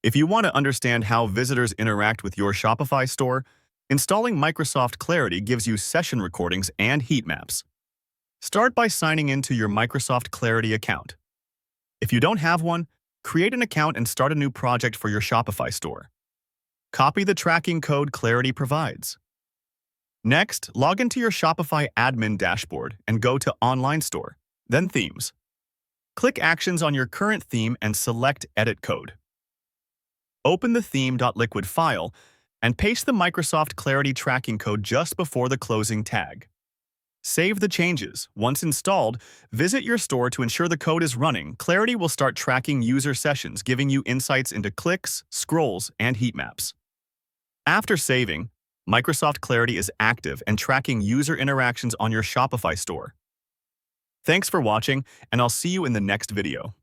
If you want to understand how visitors interact with your Shopify store, installing Microsoft Clarity gives you session recordings and heat maps. Start by signing into your Microsoft Clarity account. If you don't have one, create an account and start a new project for your Shopify store. Copy the tracking code Clarity provides. Next, log into your Shopify admin dashboard and go to Online Store, then Themes. Click Actions on your current theme and select Edit Code. Open the theme.liquid file and paste the Microsoft Clarity tracking code just before the closing tag. Save the changes. Once installed, visit your store to ensure the code is running. Clarity will start tracking user sessions, giving you insights into clicks, scrolls, and heat maps. After saving, Microsoft Clarity is active and tracking user interactions on your Shopify store. Thanks for watching, and I'll see you in the next video.